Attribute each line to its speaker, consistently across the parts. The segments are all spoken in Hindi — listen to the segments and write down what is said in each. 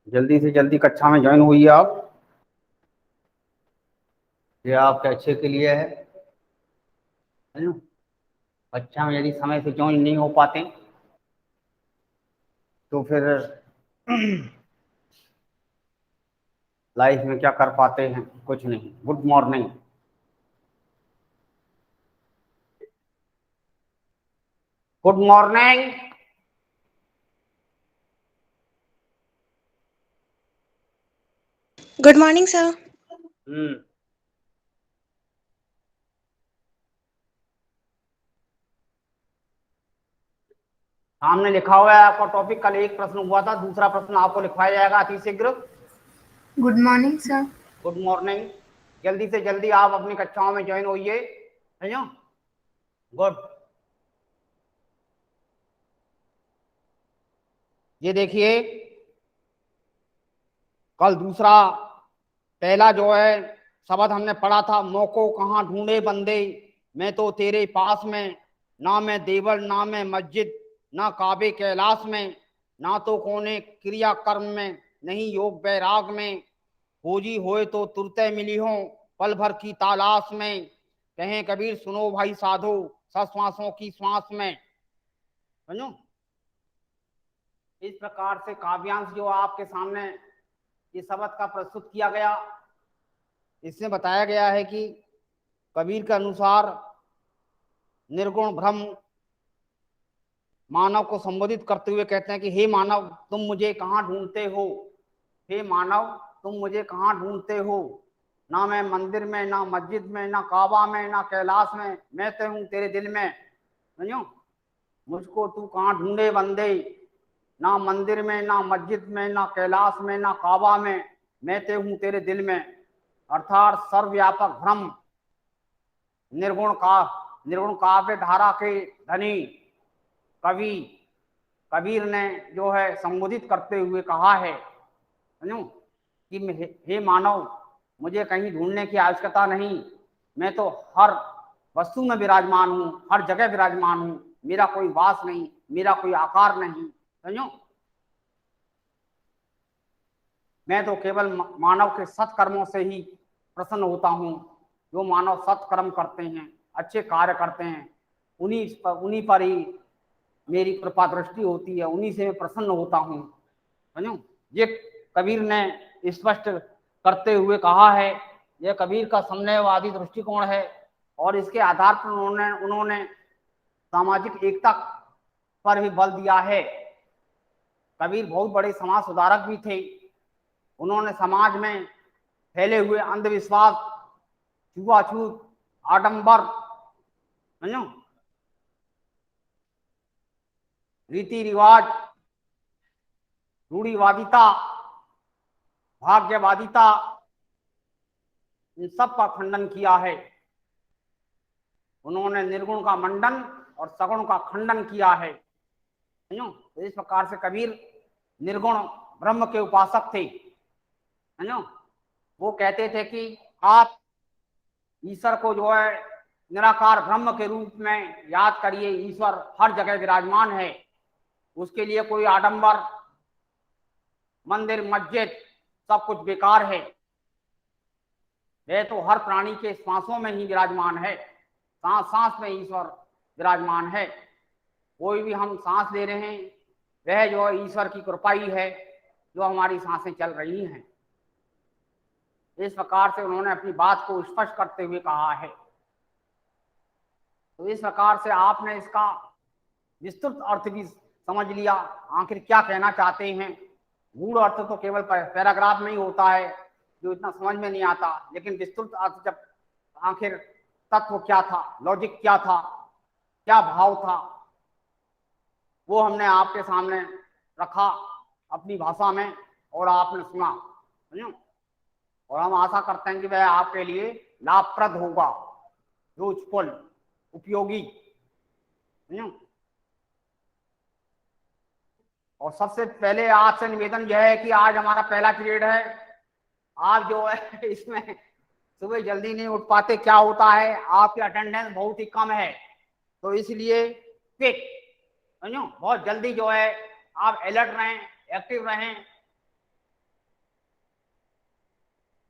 Speaker 1: जल्दी से जल्दी कक्षा में ज्वाइन हुई आप। ये आपके अच्छे के लिए है ना। कक्षा में यदि समय से ज्वाइन नहीं हो पाते तो फिर लाइफ में क्या कर पाते हैं, कुछ नहीं। Good morning. Good morning.
Speaker 2: Good morning, sir.
Speaker 1: सामने लिखा हुआ है आपका टॉपिक। कल एक प्रश्न हुआ था, दूसरा प्रश्न आपको लिखवाया जाएगा अति शीघ्र।
Speaker 2: Good morning, sir.
Speaker 1: Good morning. जल्दी से जल्दी आप अपनी कक्षाओं में ज्वाइन होइए, समझो। गुड। ये देखिए, कल दूसरा पहला जो है शब्द हमने पढ़ा था, मौको कहाँ ढूंढे बंदे, मैं तो तेरे पास में, ना मैं देवल ना मैं मस्जिद, ना काबे कैलाश में, ना तो कोने क्रिया कर्म में, नहीं योग वैराग में, खोजी होए तो तुरते मिली हो पल भर की तलाश में, कहें कबीर सुनो भाई साधो श्वासों की श्वास में। समझो, इस प्रकार से काव्यांश जो आपके सामने ये शब्द का प्रस्तुत किया गया, इसमें बताया गया है कि कबीर के अनुसार निर्गुण ब्रह्म मानव को संबोधित करते हुए कहते हैं कि हे मानव तुम मुझे कहाँ ढूंढते हो, हे मानव तुम मुझे कहाँ ढूंढते हो, ना मैं मंदिर में, ना मस्जिद में, ना काबा में, ना कैलाश में, मैं तो हूँ तेरे दिल में। समझो, मुझको तू कहाँ ढूंढे बंदे, ना मंदिर में, ना मस्जिद में, ना कैलाश में, ना काबा में, मैं तो हूँ तेरे दिल में। अर्थात सर्वव्यापक ब्रह्म निर्गुण काव्य धारा के धनी कवि कबीर ने जो है संबोधित करते हुए कहा है कि हे मानव मुझे कहीं ढूंढने की आवश्यकता नहीं, मैं तो हर वस्तु में विराजमान हूँ, हर जगह विराजमान हूँ, मेरा कोई वास नहीं, मेरा कोई आकार नहीं। समझो, मैं तो केवल मानव के सत्कर्मों से ही प्रसन्न होता हूँ। जो मानव सत्कर्म करते हैं, अच्छे कार्य करते हैं, उन्हीं पर ही मेरी कृपा दृष्टि होती है, उन्हीं से मैं प्रसन्न होता हूँ। समझो, ये कबीर ने स्पष्ट करते हुए कहा है। यह कबीर का समन्वयवादी दृष्टिकोण है और इसके आधार पर उन्होंने सामाजिक एकता पर भी बल दिया है। कबीर बहुत बड़े समाज सुधारक भी थे। उन्होंने समाज में फैले हुए अंधविश्वास, छुआछूत, आडंबर, समझो, रीति रिवाज, रूढ़िवादिता, भाग्यवादिता, इन सब का खंडन किया है। उन्होंने निर्गुण का मंडन और सगुण का खंडन किया है। तो इस प्रकार से कबीर निर्गुण ब्रह्म के उपासक थे। वो कहते थे कि आप ईश्वर को जो है निराकार ब्रह्म के रूप में याद करिए। ईश्वर हर जगह विराजमान है। उसके लिए कोई आडंबर, मंदिर, मस्जिद सब कुछ बेकार है। वह तो हर प्राणी के श्वासों में ही विराजमान है। सांस सांस में ईश्वर विराजमान है। कोई भी हम सांस ले रहे हैं, वह जो है ईश्वर की कृपा ही है जो हमारी सांसें चल रही हैं। इस प्रकार से उन्होंने अपनी बात को स्पष्ट करते हुए कहा है। तो इस प्रकार से आपने इसका विस्तृत अर्थ भी समझ लिया, आखिर क्या कहना चाहते हैं। गूढ़ अर्थ तो केवल पैराग्राफ में ही होता है जो इतना समझ में नहीं आता, लेकिन विस्तृत अर्थ जब आखिर तत्व क्या था, लॉजिक क्या था, क्या भाव था, वो हमने आपके सामने रखा अपनी भाषा में और आपने सुना। समझो, और हम आशा करते हैं कि वह आपके लिए लाभप्रद होगा, यूजफुल, उपयोगी। समझो, और सबसे पहले आपसे निवेदन यह है कि आज हमारा पहला पीरियड है। आप जो है इसमें सुबह जल्दी नहीं उठ पाते, क्या होता है आपकी अटेंडेंस बहुत ही कम है, तो इसलिए क्विक, समझो, बहुत जल्दी जो है आप अलर्ट रहें, एक्टिव रहें,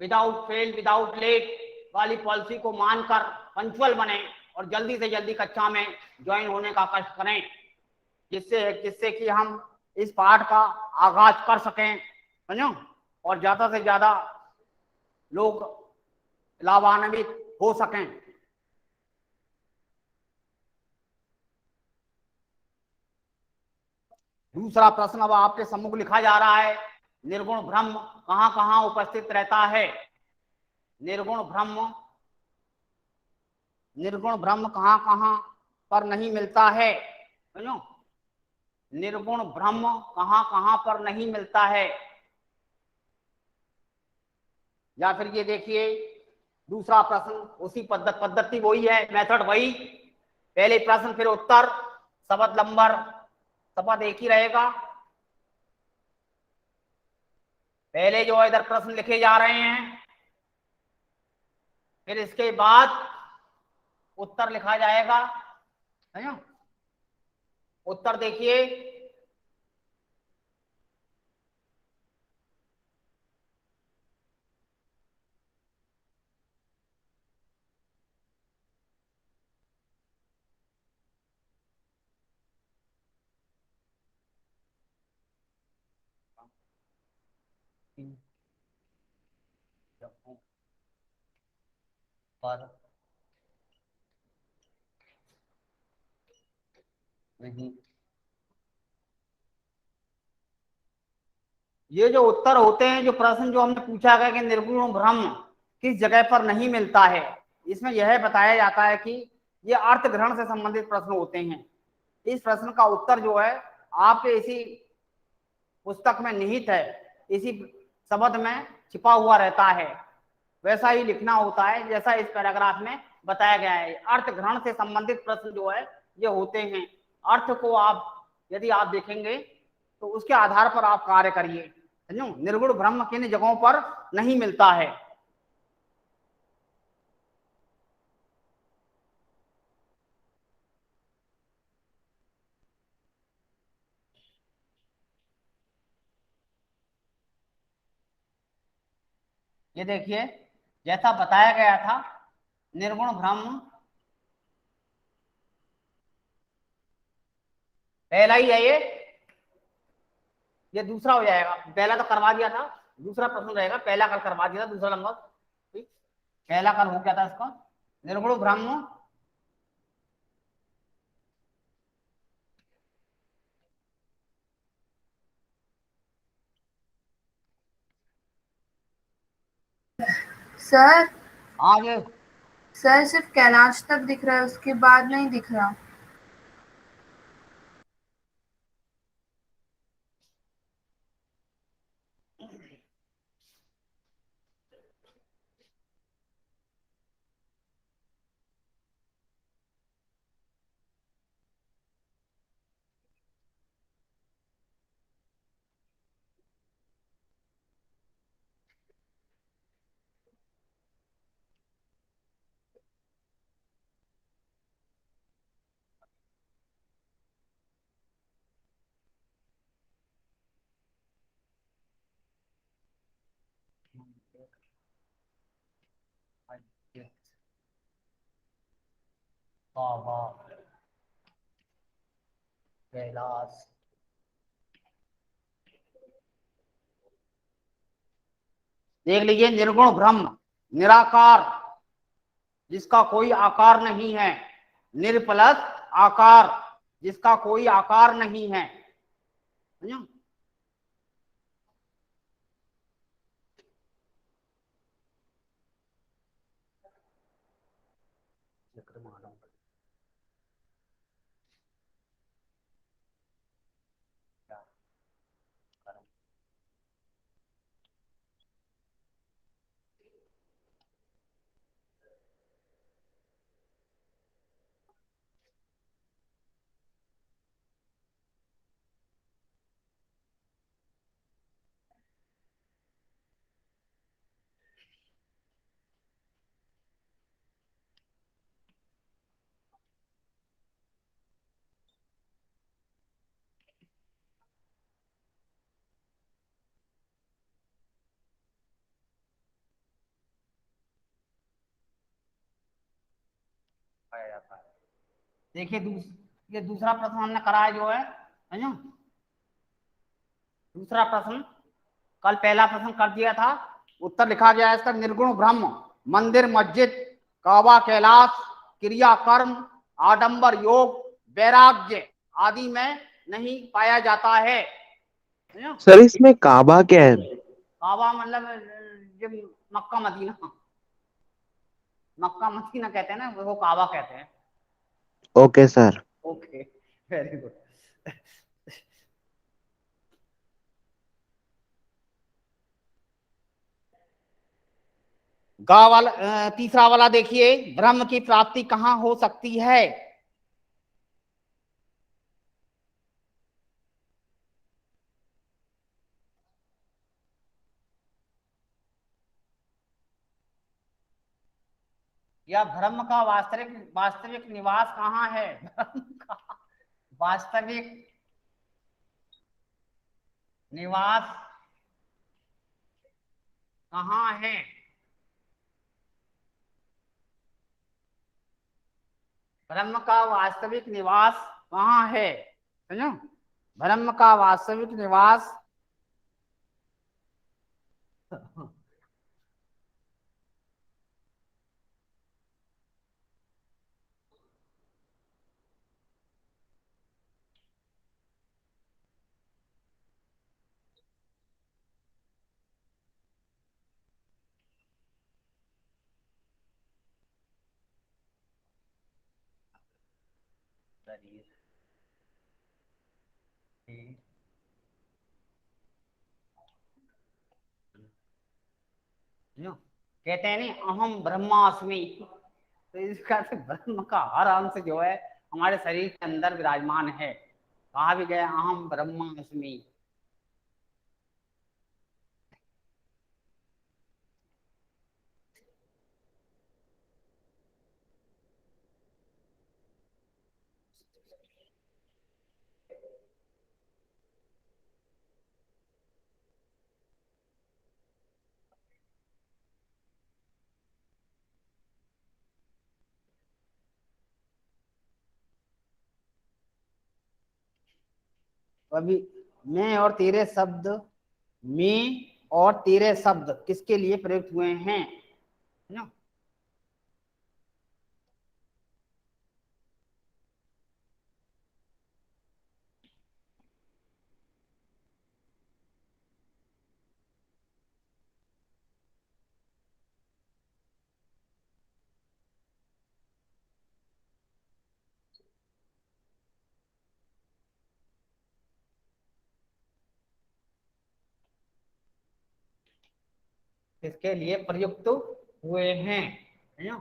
Speaker 1: विदाउट फेल विदाउट लेट वाली पॉलिसी को मानकर पंक्चुअल बने और जल्दी से जल्दी कक्षा में ज्वाइन होने का कष्ट करें, जिससे जिससे कि हम इस पाठ का आगाज कर सकें। समझो, और ज्यादा से ज्यादा लोग लाभान्वित हो सकें। दूसरा प्रश्न अब आपके सम्मुख लिखा जा रहा है। निर्गुण ब्रह्म कहां कहां उपस्थित रहता है? निर्गुण ब्रह्म, निर्गुण ब्रह्म कहां कहां पर नहीं मिलता है? समझो, निर्गुण ब्रह्म कहां कहां पर नहीं मिलता है? या फिर ये देखिए दूसरा प्रश्न, उसी पद्धति वही है, मेथड वही, पहले प्रश्न फिर उत्तर, शब्द नंबर शब्द एक ही रहेगा। पहले जो इधर प्रश्न लिखे जा रहे हैं, फिर इसके बाद उत्तर लिखा जाएगा, है ना? उत्तर देखिए, पर नहीं, ये जो उत्तर होते हैं, जो प्रश्न जो हमने पूछा गया कि निर्गुण ब्रह्म किस जगह पर नहीं मिलता है, इसमें यह बताया जाता है कि ये अर्थ ग्रहण से संबंधित प्रश्न होते हैं। इस प्रश्न का उत्तर जो है आपके इसी पुस्तक में निहित है, इसी शब्द में छिपा हुआ रहता है। वैसा ही लिखना होता है जैसा इस पैराग्राफ में बताया गया है। अर्थ ग्रहण से संबंधित प्रश्न जो है ये होते हैं। अर्थ को आप यदि आप देखेंगे तो उसके आधार पर आप कार्य करिए। समझो, निर्गुण ब्रह्म किन जगहों पर नहीं मिलता है? ये देखिए, जैसा बताया गया था, निर्गुण ब्रह्म पहला ही है ये दूसरा हो जाएगा। पहला तो करवा दिया था, दूसरा प्रश्न रहेगा। पहला कल करवा दिया था, दूसरा नंबर ठीक। पहला कल हो गया था इसका, निर्गुण ब्रह्म
Speaker 2: सर
Speaker 1: आगे।
Speaker 2: सर सिर्फ कैलाश तक दिख रहा है, उसके बाद नहीं दिख रहा। बाबा कैलाश, देख लीजिए, निर्गुण ब्रह्म निराकार, जिसका कोई आकार नहीं है। निर्प्लस आकार, जिसका कोई आकार नहीं है। समझो? पाया जाता है। देखिए ये दूसरा प्रश्न हमने कराया जो है, समझो? दूसरा प्रश्न, कल पहला प्रश्न कर दिया था। उत्तर लिखा गया है इसका, निर्गुण ब्रह्म मंदिर मस्जिद काबा कैलाश क्रिया कर्म आडंबर योग वैराग्य आदि में नहीं पाया जाता है। समझो?
Speaker 3: सर इसमें काबा क्या है?
Speaker 1: काबा मतलब जो मक्का मदीना, मक्का मदीना कहते हैं ना, वो काबा कहते हैं।
Speaker 3: Okay sir.
Speaker 1: Okay, very good. गा वाला तीसरा वाला देखिए, ब्रह्म की प्राप्ति कहाँ हो सकती है? या ब्रह्म का वास्तविक वास्तविक निवास कहाँ है? ब्रह्म का वास्तविक निवास कहाँ है? ब्रह्म का वास्तविक निवास कहाँ है? समझो? ब्रह्म का वास्तविक निवास कहते हैं नहीं, अहम ब्रह्मास्मि। तो इसका से ब्रह्म का हर अंश जो है हमारे शरीर के अंदर विराजमान है। कहा भी गया, अहम ब्रह्मास्मि। अभी मैं और तेरे शब्द, मैं और तेरे शब्द किसके लिए प्रयुक्त हुए हैं, है ना। किसके लिए प्रयुक्त हुए हैं, है ना।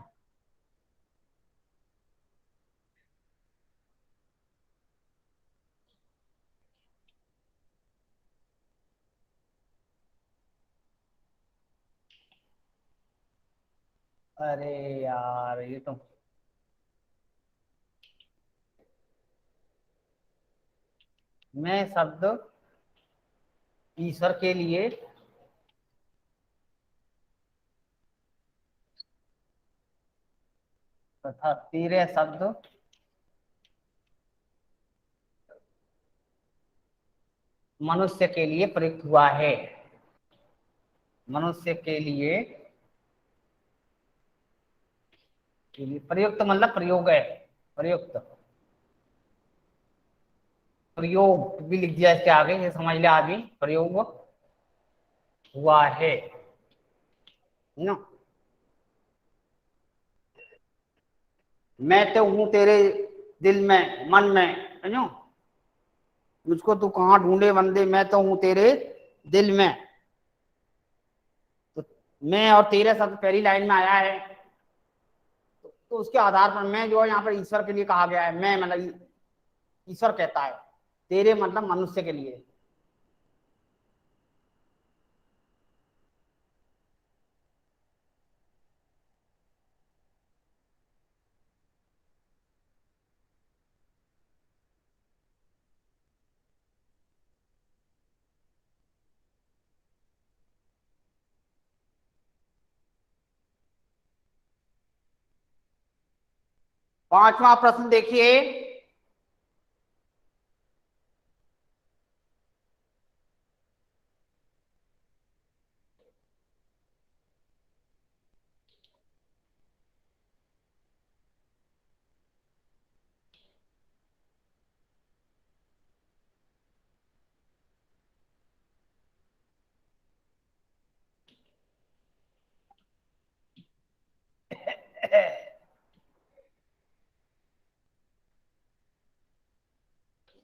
Speaker 1: अरे यार ये तो, मैं शब्द ईश्वर के लिए, तथा तेरे शब्द मनुष्य के लिए प्रयुक्त हुआ है। मनुष्य के लिए प्रयुक्त मतलब प्रयोग है, प्रयुक्त, प्रयोग भी लिख दिया इसके आगे, ये समझ ले आदमी, प्रयोग हुआ है ना। मैं तो हूं तेरे दिल में, मन में, है ना। मुझको तू कहाँ ढूंढे बंदे, मैं तो हूं तेरे दिल में। तो मैं और तेरे शब्द पहली लाइन में आया है, तो उसके आधार पर मैं जो है यहाँ पर ईश्वर के लिए कहा गया है। मैं मतलब ईश्वर कहता है, तेरे मतलब मनुष्य के लिए। 5वां प्रश्न देखिए।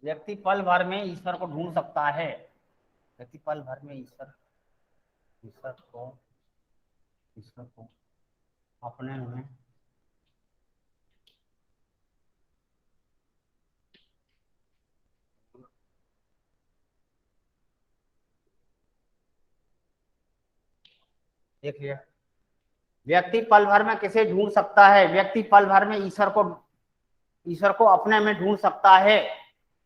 Speaker 1: व्यक्ति पल भर में ईश्वर को ढूंढ सकता है। व्यक्ति पल भर में ईश्वर ईश्वर को ईश्वर को अपने में, देख लिया। व्यक्ति पल भर में किसे ढूंढ सकता है, व्यक्ति पल भर में ईश्वर को अपने में ढूंढ सकता है।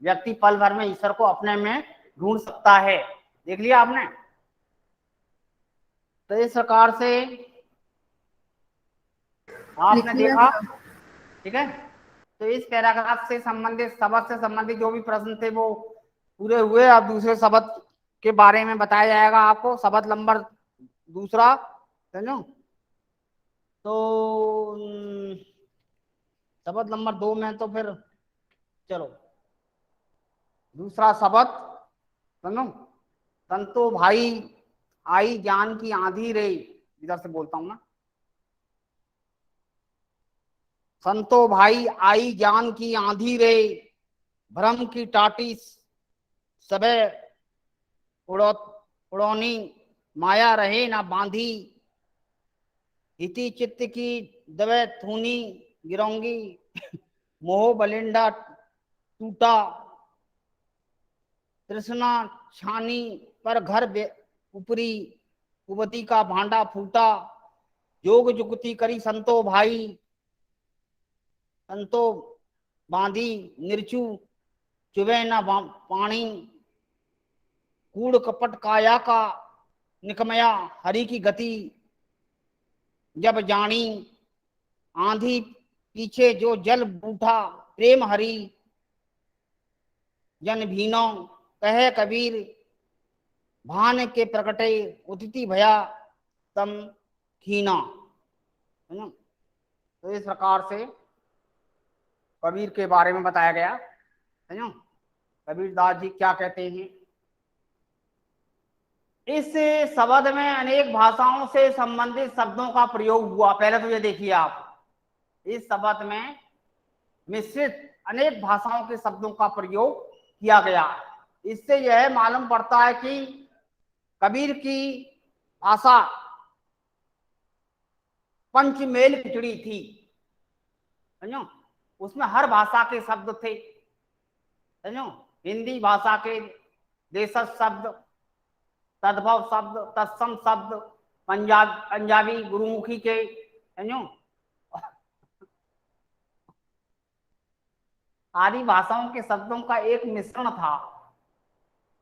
Speaker 1: व्यक्ति पल भर में ईश्वर को अपने में ढूंढ सकता है। देख लिया आपने। तो इस प्रकार से आपने
Speaker 4: लिख लिया
Speaker 1: देखा,
Speaker 4: सर।
Speaker 1: ठीक है। तो इस पैराग्राफ से संबंधित, शब्द से संबंधित जो भी प्रश्न थे वो पूरे हुए। अब दूसरे शब्द के बारे में बताया जाएगा आपको, शब्द नंबर दूसरा, समझो। तो शब्द नंबर 2 में तो फिर चलो दूसरा शब्द सुनो। संतो भाई आई ज्ञान की आंधी रे, इधर से बोलता हूं ना। संतो भाई आई ज्ञान की आंधी रे, भ्रम की टाटी सबे उड़ौनी, माया रहे ना बांधी, हिति चित्त की दवे थूनी गिरोंगी, मोह बलिंडा टूटा, तृष्णा छानी पर घर ऊपरी, कुबती का भांडा फूटा, योग जुगती करी संतो भाई, संतो बांधी निर्चू चुवे न पानी, कूड़ कपट काया का निकमया हरि की गति, जब जानी आंधी पीछे जो जल बूठा, प्रेम हरि जन भीनो कहे कबीर भान के प्रकटे उदिति भया तम खीना। है ना? तो इस प्रकार से कबीर के बारे में बताया गया है ना। कबीरदास जी क्या कहते हैं, इस शब्द में अनेक भाषाओं से संबंधित शब्दों का प्रयोग हुआ। पहले तो ये देखिए आप, इस शब्द में मिश्रित अनेक भाषाओं के शब्दों का प्रयोग किया गया। इससे यह मालूम पड़ता है कि कबीर की भाषा पंचमेल खिचड़ी थी। समझो, उसमें हर भाषा के शब्द थे। समझो, हिंदी भाषा के देशज शब्द, तद्भव शब्द, तत्सम शब्द, पंजाबी गुरुमुखी के, समझो, आदि भाषाओं के शब्दों का एक मिश्रण था।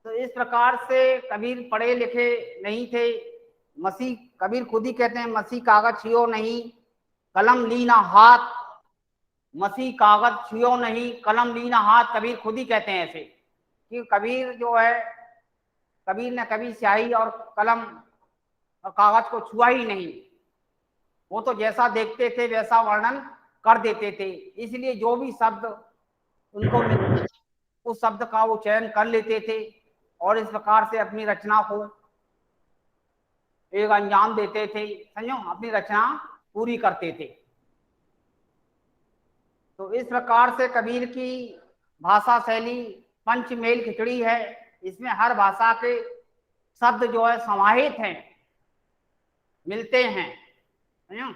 Speaker 1: तो इस प्रकार से कबीर पढ़े लिखे नहीं थे। मसीह, कबीर खुद ही कहते हैं, मसीह कागज छियो नहीं कलम ली ना हाथ, मसीह कागज छियो नहीं कलम ली ना हाथ। कबीर खुद ही कहते हैं ऐसे, कि कबीर जो है, कबीर ने कभी स्याही और कलम और कागज को छुआ ही नहीं। वो तो जैसा देखते थे वैसा वर्णन कर देते थे। इसलिए जो भी शब्द उनको मिलते उस शब्द का वो चयन कर लेते थे और इस प्रकार से अपनी रचना को एक अंजाम देते थे। समझो, अपनी रचना पूरी करते थे। तो इस प्रकार से कबीर की भाषा शैली पंचमेल खिचड़ी है। इसमें हर भाषा के शब्द जो है समाहित हैं, मिलते हैं। समझो,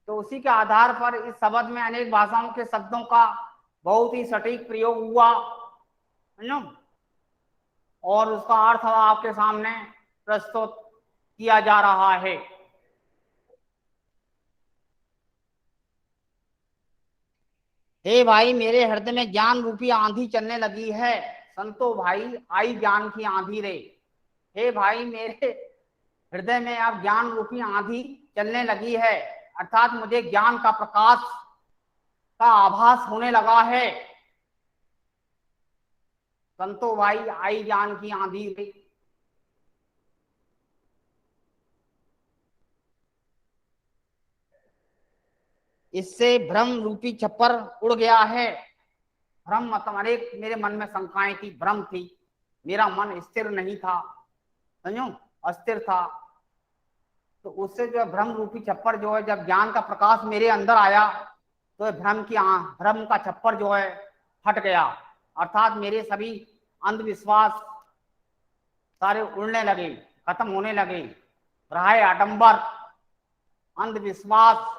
Speaker 1: तो उसी के आधार पर इस शब्द में अनेक भाषाओं के शब्दों का बहुत ही सटीक प्रयोग हुआ। समझो, और उसका अर्थ आपके सामने प्रस्तुत किया जा रहा है। हे भाई, मेरे हृदय में ज्ञान रूपी आंधी चलने लगी है। संतो भाई, आई ज्ञान की आंधी रे। हे भाई, मेरे हृदय में अब ज्ञान रूपी आंधी चलने लगी है, अर्थात मुझे ज्ञान का प्रकाश का आभास होने लगा है। संतो भाई, आई ज्ञान की आंधी रे। इससे भ्रम रूपी छप्पर उड़ गया है। भ्रम मतलब अनेक मेरे मन में शंकाएं थी, भ्रम थी, मेरा मन स्थिर नहीं था। समझो, अस्थिर था। तो उससे जो भ्रम रूपी छप्पर जो है, जब ज्ञान का प्रकाश मेरे अंदर आया तो भ्रम का छप्पर जो है हट गया, अर्थात मेरे सभी अंधविश्वास सारे उड़ने लगे, खत्म होने लगे। राय आडंबर, अंधविश्वास,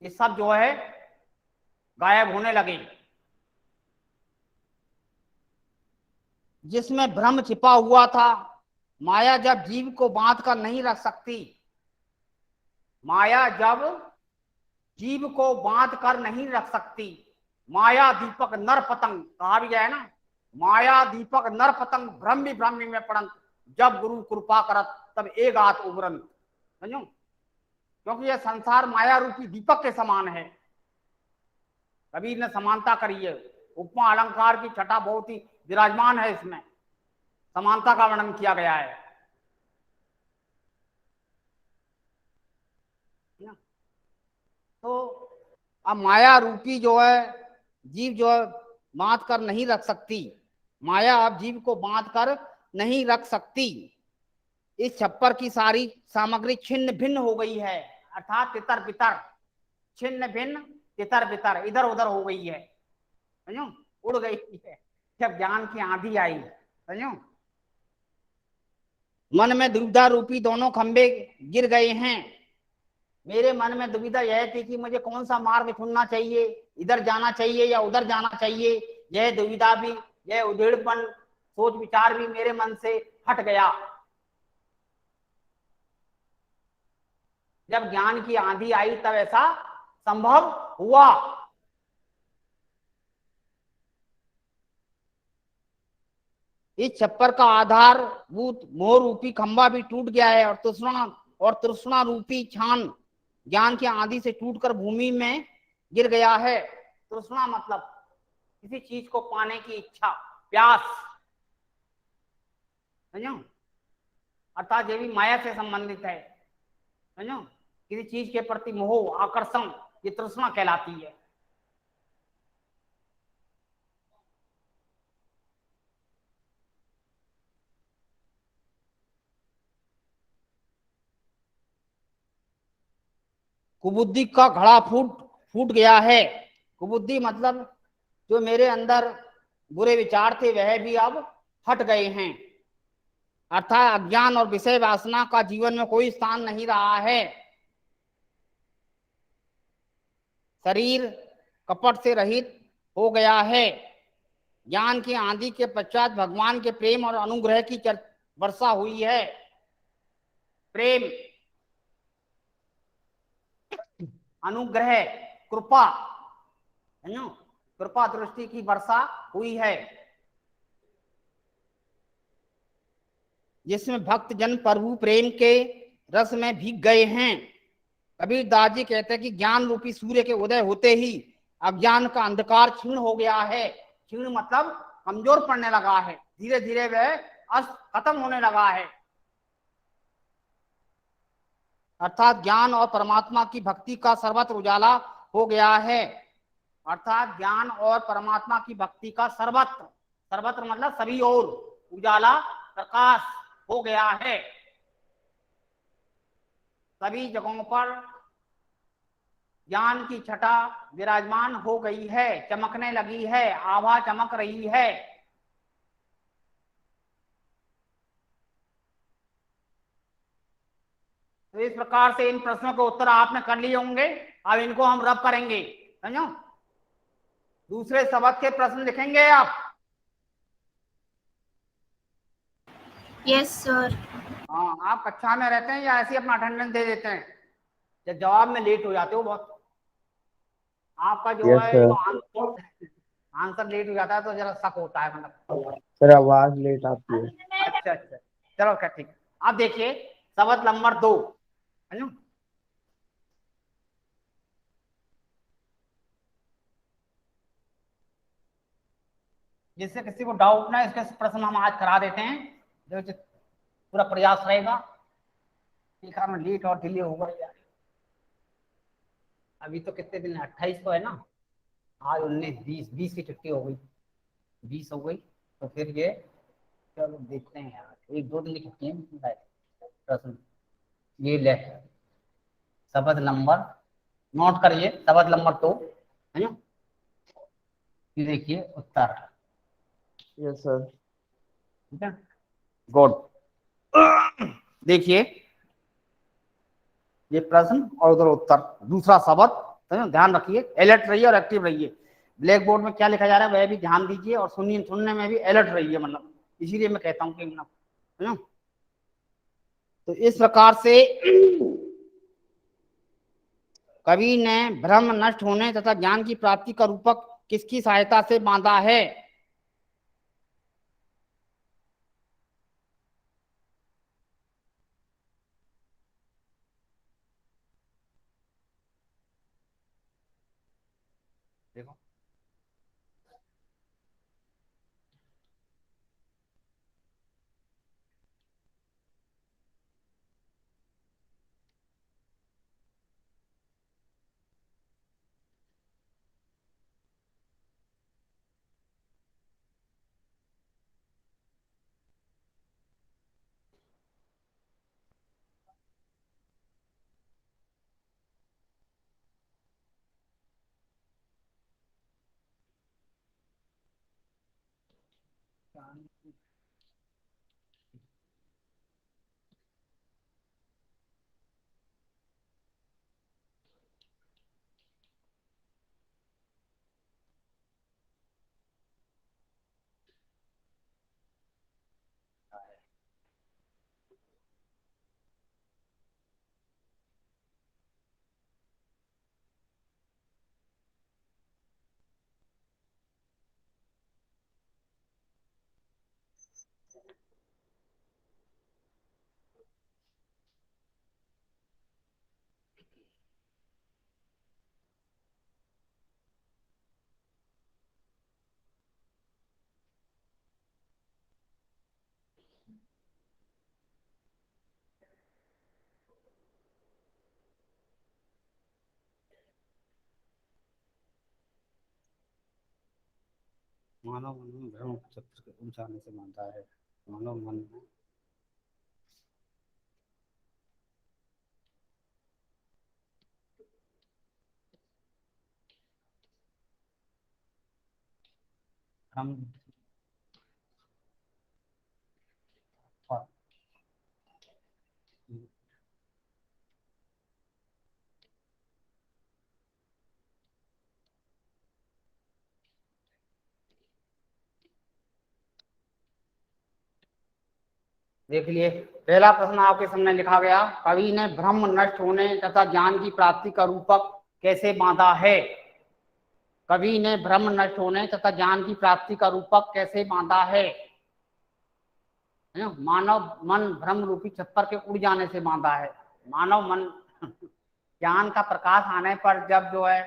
Speaker 1: ये सब जो है गायब होने लगे। जिसमें भ्रम छिपा हुआ था, माया जब जीव को बांध कर नहीं रख सकती, माया जब जीव को बांध कर नहीं रख सकती, माया दीपक नर पतंग कहा भी जाए ना, माया दीपक नर पतंग भ्रम भ्रम में पड़ंग, जब गुरु कृपा करत तब एक आत उबरन। समझो, क्योंकि यह संसार माया रूपी दीपक के समान है। कबीर ने समानता करी है, उपमा अलंकार की छटा बहुत ही विराजमान है, इसमें समानता का वर्णन किया गया है। तो अब माया रूपी जो है जीव जो है बांध कर नहीं रख सकती, माया अब जीव को बांध कर नहीं रख सकती। इस छप्पर की सारी सामग्री छिन्न भिन्न हो गई है, अर्थात तितर बितर, छिन्न भिन्न तितर बितर, इधर उधर हो गई है। समझो, उड़ गई है जब ज्ञान की आंधी आई। समझो, मन में दुविधा रूपी दोनों खंबे गिर गए हैं। मेरे मन में दुविधा यह थी कि मुझे कौन सा मार्ग चुनना चाहिए, इधर जाना चाहिए या उधर जाना चाहिए। यह दुविधा भी, यह उधेड़पन, सोच विचार भी मेरे मन से हट गया। जब ज्ञान की आंधी आई तब ऐसा संभव हुआ। इस छप्पर का आधार भूत मोह रूपी खंबा भी टूट गया है और तृष्णा रूपी छान ज्ञान की आंधी से टूटकर भूमि में गिर गया है। तृष्णा मतलब
Speaker 2: किसी चीज को पाने की इच्छा, प्यास, समझो, अर्थात ये भी माया से संबंधित है, समझो, किसी चीज के प्रति मोह, आकर्षण, ये तृष्णा कहलाती है। कुबुद्धि का घड़ा फूट फूट गया है। कुबुद्धि मतलब जो मेरे अंदर बुरे विचार थे वह भी अब हट गए हैं, अर्थात अज्ञान और विषय वासना का जीवन में कोई स्थान नहीं रहा है। शरीर कपट से रहित हो गया है। ज्ञान की आंधी के पश्चात भगवान के प्रेम और अनुग्रह की वर्षा हुई है। प्रेम, अनुग्रह, कृपा, है ना, कृपा दृष्टि की वर्षा हुई है, जिसमें भक्त जन प्रभु प्रेम के रस में भीग गए हैं। कबीर दास जी कहते हैं कि ज्ञान रूपी सूर्य के उदय होते ही अज्ञान का अंधकार क्षीण हो गया है। क्षीण मतलब कमजोर पड़ने लगा है, धीरे धीरे वह अस्त खत्म होने लगा है। अर्थात ज्ञान और परमात्मा की भक्ति का सर्वत्र उजाला हो गया है। अर्थात ज्ञान और परमात्मा की भक्ति का सर्वत्र, सर्वत्र मतलब सभी ओर उजाला, प्रकाश हो गया है। सभी जगहों पर ज्ञान की छटा विराजमान हो गई है, चमकने लगी है, आभा चमक रही है। तो इस प्रकार से इन प्रश्नों के उत्तर आपने कर लिए होंगे। अब इनको हम रब करेंगे, समझो। दूसरे सबक के प्रश्न लिखेंगे आप।
Speaker 4: Yes sir.
Speaker 2: हाँ, आप कक्षा में रहते हैं या ऐसे ही अपना अटेंडेंस दे देते हैं? जब जवाब में लेट हो जाते हो बहुत, आपका जो
Speaker 3: यस
Speaker 2: है
Speaker 3: सर।
Speaker 2: जो आंसर लेट हो जाता है तो जरा शक होता है, मतलब।
Speaker 3: सर आवाज लेट आती है।
Speaker 2: अच्छा अच्छा, चलो क्या, ठीक। अब देखिए सबक नंबर 2, है ना। जिससे किसी को डाउट ना, इसके प्रश्न हम आज करा देते हैं, जो पूरा प्रयास रहेगा। ठीक है, लेट और डिले होगा यार। अभी तो कितने दिन है, 28 तो है ना, आज 19, 20 की छुट्टी हो गई, 20 हो गई, तो फिर ये, चलो देखते हैं यार, 1-2 दिन की छुट्टी है। प्रश्न ये ले, शब्द नंबर नोट करिए, शब्द नंबर 2, है ना। ये देखिए उत्तर,
Speaker 3: यस सर।
Speaker 2: ठीक है, गुड। देखिए ये प्रश्न और उधर उत्तर, दूसरा शब्द, ध्यान रखिए, अलर्ट रहिए और एक्टिव रहिए। ब्लैक बोर्ड में क्या लिखा जा रहा है वह भी ध्यान दीजिए, और सुनिए, सुनने में भी अलर्ट रहिए, मतलब इसीलिए मैं कहता हूँ कि मतलब, है ना। तो इस प्रकार से कवि ने भ्रम नष्ट होने तथा ज्ञान की प्राप्ति का रूपक किसकी सहायता से बांधा है? देखो,
Speaker 1: मानव मन में भ्रम छत्र के उड़ जाने से बांधा है। मानव मन में भ्रम देख लिए। पहला प्रश्न आपके सामने लिखा गया, कवि ने भ्रम नष्ट होने तथा ज्ञान की प्राप्ति का रूपक कैसे बांधा है। कवि ने भ्रम नष्ट होने तथा ज्ञान की प्राप्ति का रूपक कैसे बांधा है। मानव मन भ्रम रूपी छप्पर के उड़ जाने से बांधा है। मानव मन ज्ञान का प्रकाश आने पर जब जो है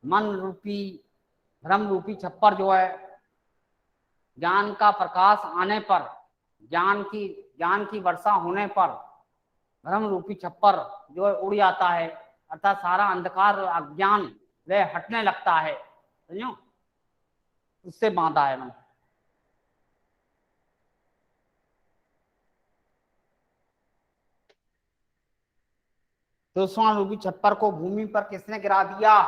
Speaker 1: मन रूपी भ्रम रूपी छप्पर जो है, ज्ञान का प्रकाश आने पर, ज्ञान की वर्षा होने पर भ्रम रूपी छप्पर जो है उड़ जाता है, अर्थात सारा अंधकार और अज्ञान वह हटने लगता है। समझो, उससे बांधा है मन। तो स्वर्ण रूपी छप्पर को भूमि पर किसने गिरा दिया।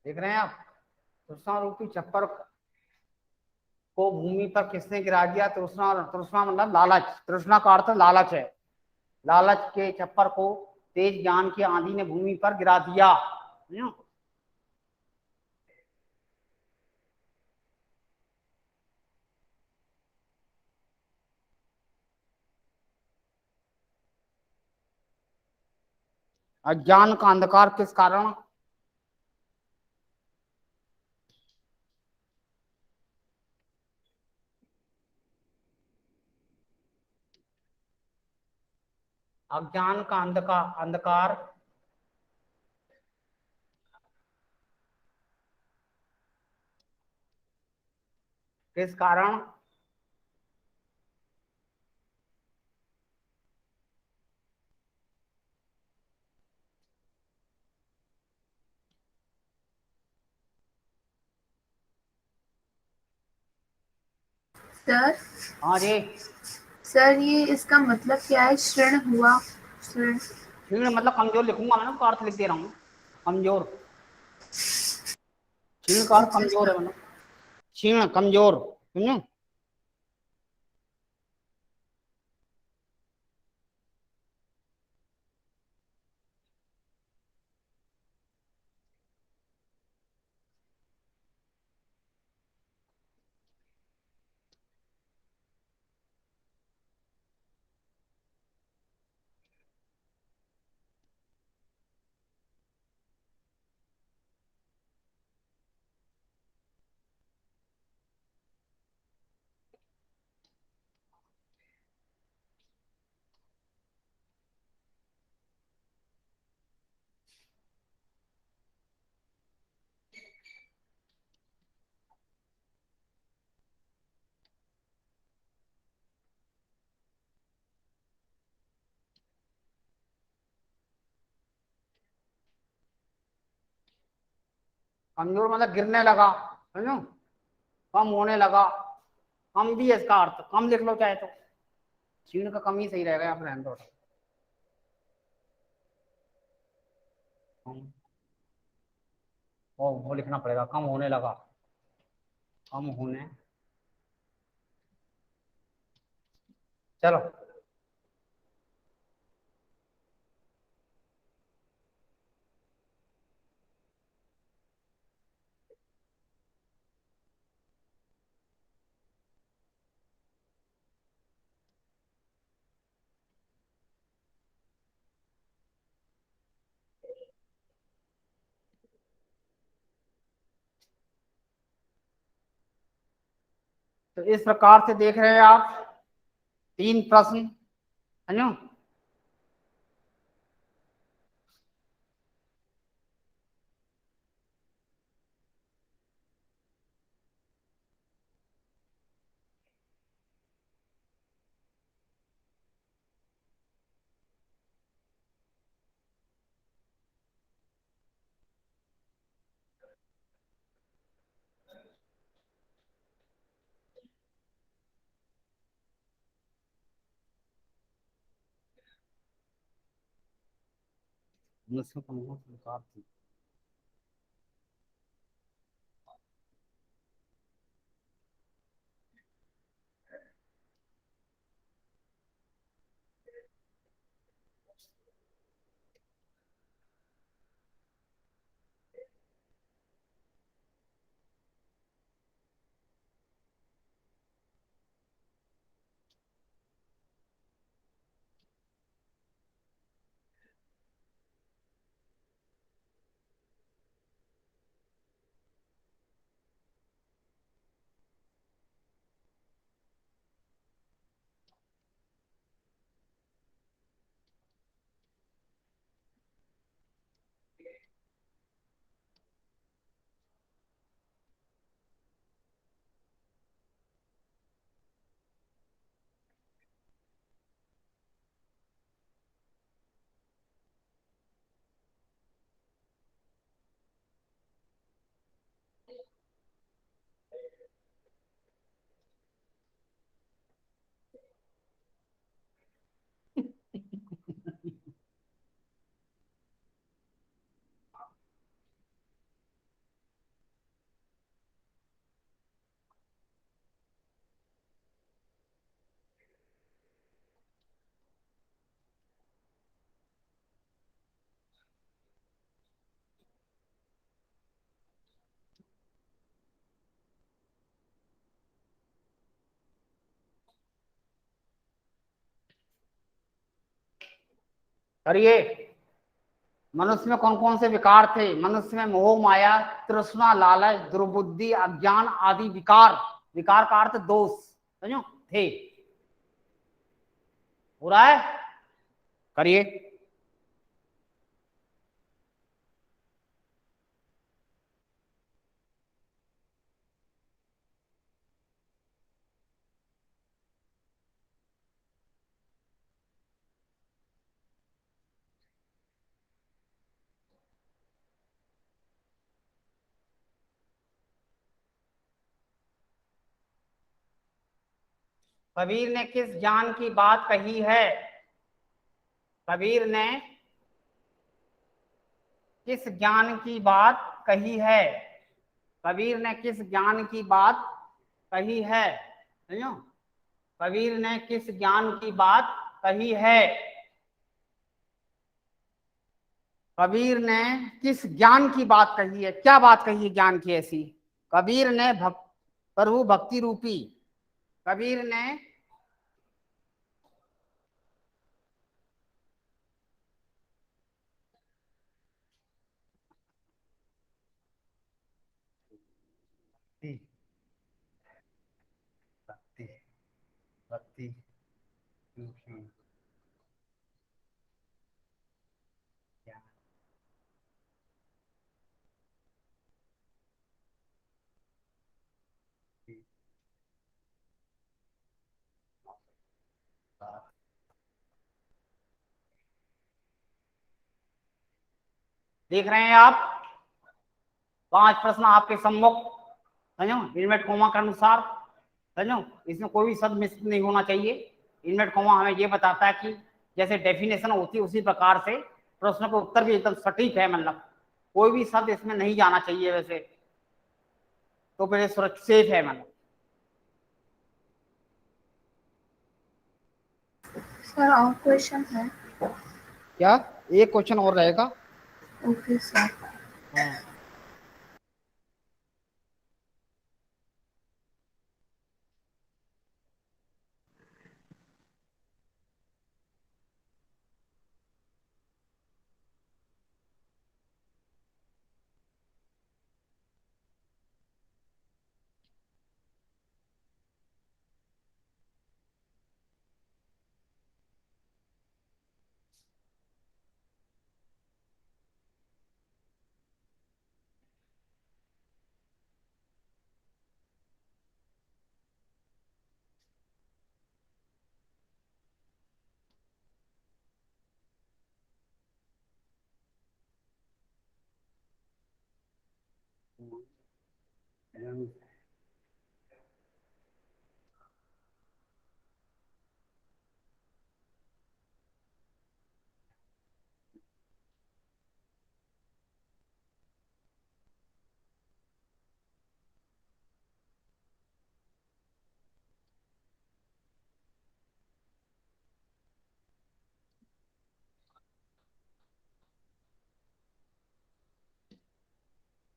Speaker 1: देख रहे हैं आप, तृष्णा रूपी छप्पर को भूमि पर किसने गिरा दिया। तृष्णा, तृष्णा मतलब लालच, तृष्णा का अर्थ लालच है। लालच के छप्पर को तेज ज्ञान की आंधी ने भूमि पर गिरा दिया। अज्ञान का अंधकार किस कारण, अज्ञान का अंधकार किस कारण,
Speaker 4: सर
Speaker 1: हाँ जी।
Speaker 4: सर ये इसका मतलब क्या है, ऋण हुआ सर।
Speaker 1: क्षीण मतलब कमजोर लिखूंगा मैं ना, तो अर्थ लिख दे रहा हूँ कमजोर। क्षीण का अर्थ
Speaker 4: अच्छा
Speaker 1: कमजोर
Speaker 4: अच्छा।
Speaker 1: है मतलब, क्षीण कमजोर, समझो।
Speaker 2: कमजोर मतलब गिरने लगा, समझो, कम होने लगा। कम भी है इसका अर्थ, कम लिख लो चाहे तो, क्षीण का कम ही सही रहेगा, यहाँ पर रहने दो। वो लिखना पड़ेगा, कम होने लगा, कम होने, चलो। तो इस प्रकार से देख रहे हैं आप 3 प्रश्न, समझो। करिए, मनुष्य में कौन कौन से विकार थे? मनुष्य में मोह, माया, तृष्णा, लालच, दुर्बुद्धि, अज्ञान आदि विकार। विकार का अर्थ दोष, समझो, थे। हो रहा है, करिए। कबीर ने किस ज्ञान की बात कही है? कबीर ने किस ज्ञान की बात कही है? कबीर ने किस ज्ञान की बात कही है? समझो, कबीर ने किस ज्ञान की बात कही है? कबीर ने किस ज्ञान की बात कही है? क्या बात कही है ज्ञान की ऐसी? कबीर ने प्रभु भक्ति रूपी, कबीर ने भक्ति, भक्ति, भक्ति रूपी ज्ञान। देख रहे हैं आप, 5 प्रश्न आपके सम्मुख, समझो, इनवर्ट कॉमा के अनुसार, समझो, इसमें कोई भी शब्द मिस नहीं होना चाहिए। इनवर्ट कॉमा हमें ये बताता है कि जैसे डेफिनेशन होती है उसी प्रकार से प्रश्न का उत्तर भी एकदम सटीक है, मतलब कोई भी शब्द इसमें नहीं जाना चाहिए वैसे, तो फिर सुरक्षित सेफ है मतलब।
Speaker 4: सर और क्वेश्चन है?
Speaker 1: क्या एक क्वेश्चन और रहेगा?
Speaker 4: Okay sir.
Speaker 1: हाँ।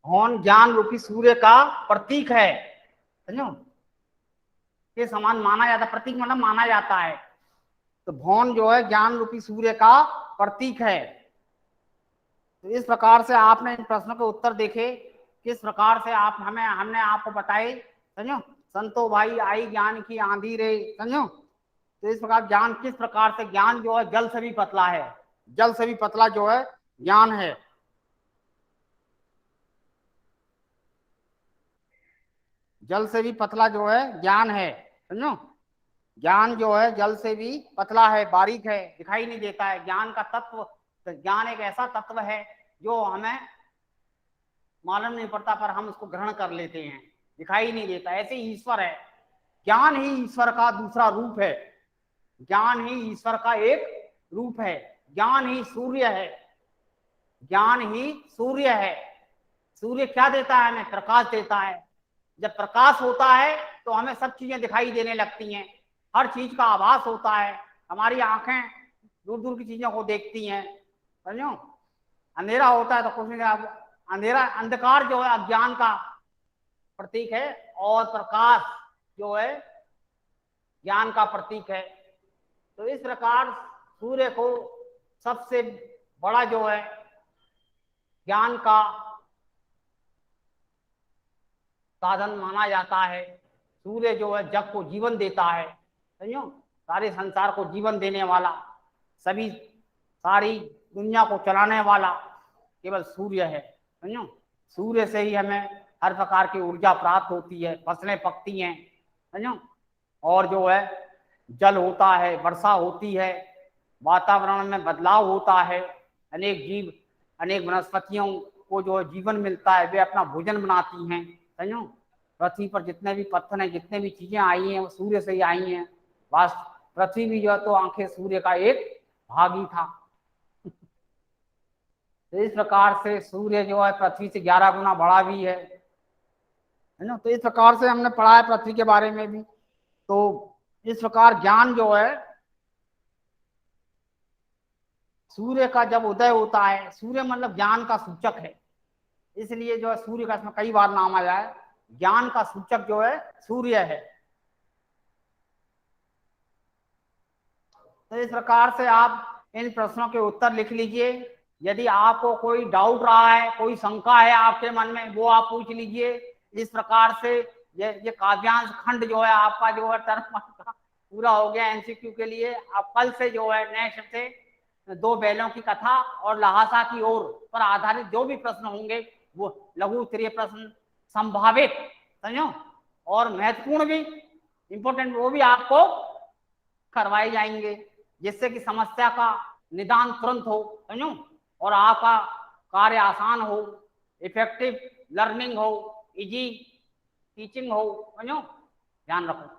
Speaker 2: भौन ज्ञान रूपी सूर्य का प्रतीक है, समझो, के समान माना जाता है, प्रतीक मतलब माना जाता है। तो भौन जो है ज्ञान रूपी सूर्य का प्रतीक है। तो इस प्रकार से आपने इन प्रश्नों के उत्तर देखे, किस प्रकार से आप हमने आपको बताए, समझो, संतो भाई आई ज्ञान की आंधी रे, समझो। तो इस प्रकार ज्ञान किस प्रकार से, ज्ञान जो है जल से भी पतला है, जल से भी पतला जो है ज्ञान है। जल से भी पतला जो है ज्ञान है, समझो। ज्ञान जो है जल से भी पतला है, बारीक है, दिखाई नहीं देता है। ज्ञान का तत्व, ज्ञान एक ऐसा तत्व है जो हमें मालूम नहीं पड़ता पर हम उसको ग्रहण कर लेते हैं, दिखाई नहीं देता। ऐसे ही ईश्वर है, ज्ञान ही ईश्वर का दूसरा रूप है, ज्ञान ही ईश्वर का एक रूप है। ज्ञान ही सूर्य है, ज्ञान ही सूर्य है। सूर्य क्या देता है? हमें प्रकाश देता है। जब प्रकाश होता है तो हमें सब चीजें दिखाई देने लगती हैं, हर चीज का आभास होता है, हमारी आंखें दूर दूर की चीजों को देखती हैं, समझो। अंधेरा होता है तो कुछ नहीं, अंधेरा, अंधकार जो है अज्ञान का प्रतीक है, और प्रकाश जो है ज्ञान का प्रतीक है। तो इस प्रकार सूर्य को सबसे बड़ा जो है ज्ञान का साधन माना जाता है। सूर्य जो है जग को जीवन देता है, समझो, सारे संसार को जीवन देने वाला, सभी सारी दुनिया को चलाने वाला केवल सूर्य है, समझो। सूर्य से ही हमें हर प्रकार की ऊर्जा प्राप्त होती है, फसलें पकती हैं, समझो, और जो है जल होता है, वर्षा होती है, वातावरण में बदलाव होता है, अनेक जीव, अनेक वनस्पतियों को जो है जीवन मिलता है, वे अपना भोजन बनाती हैं, समझो। पृथ्वी पर जितने भी पत्थर हैं, जितने भी चीजें आई हैं वो सूर्य से ही आई हैं। पृथ्वी भी जो है तो आंखें सूर्य का एक भाग ही था। तो इस प्रकार से सूर्य जो है पृथ्वी से 11 गुना बड़ा भी है ना। तो इस प्रकार से हमने पढ़ा है पृथ्वी के बारे में भी। तो इस प्रकार ज्ञान जो है सूर्य का जब उदय होता है, सूर्य मतलब ज्ञान का सूचक है, इसलिए जो है सूर्य का इसमें कई बार नाम आया है। ज्ञान का सूचक जो है सूर्य है। तो इस प्रकार से आप इन प्रश्नों के उत्तर लिख लीजिए। यदि आपको कोई डाउट रहा है, कोई शंका है आपके मन में, वो आप पूछ लीजिए। इस प्रकार से ये काव्यांश खंड जो है आपका जो है टर्म का पूरा हो गया एमसीक्यू के लिए। अब कल से जो है नेक्स्ट से 2 बैलों की कथा और लहासा की ओर पर आधारित जो भी प्रश्न होंगे वो लघु उत्तरीय प्रश्न संभावित, समझो, और महत्वपूर्ण भी, इंपोर्टेंट, वो भी आपको करवाए जाएंगे, जिससे कि समस्या का निदान तुरंत हो, समझो, और आपका कार्य आसान हो, इफेक्टिव लर्निंग हो, इजी टीचिंग हो, समझो, ध्यान रखो।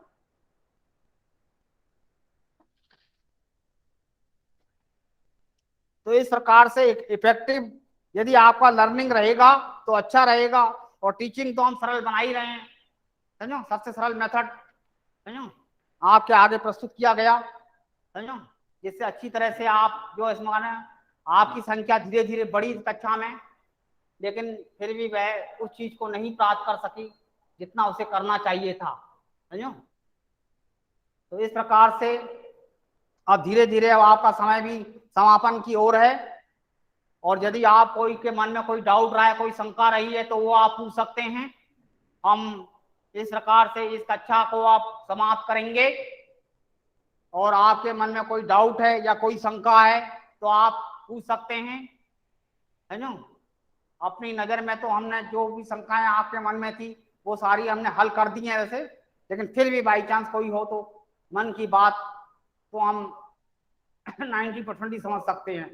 Speaker 2: तो इस प्रकार से इफेक्टिव यदि आपका लर्निंग रहेगा तो अच्छा रहेगा, और टीचिंग तो हम सरल बना ही रहे हैं, समझो, सबसे सरल मेथड, समझो, आपके आगे प्रस्तुत किया गया, समझो, जिससे अच्छी तरह से आप जो इसमें आपकी संख्या धीरे धीरे बढ़ी कक्षा में, लेकिन फिर भी वह उस चीज को नहीं प्राप्त कर सकी जितना उसे करना चाहिए था, समझो। तो इस प्रकार से अब धीरे धीरे अब आपका समय भी समापन की ओर है, और यदि आप कोई के मन में कोई डाउट रहा है, कोई शंका रही है, तो वो आप पूछ सकते हैं। हम इस प्रकार से इस कक्षा को आप समाप्त करेंगे, और आपके मन में कोई डाउट है या कोई शंका है तो आप पूछ सकते हैं, है ना। अपनी नज़र में तो हमने जो भी शंकाएं आपके मन में थी वो सारी हमने हल कर दी हैं वैसे, लेकिन फिर भी बाई चांस कोई हो तो मन की बात तो हम 90% ही समझ सकते हैं।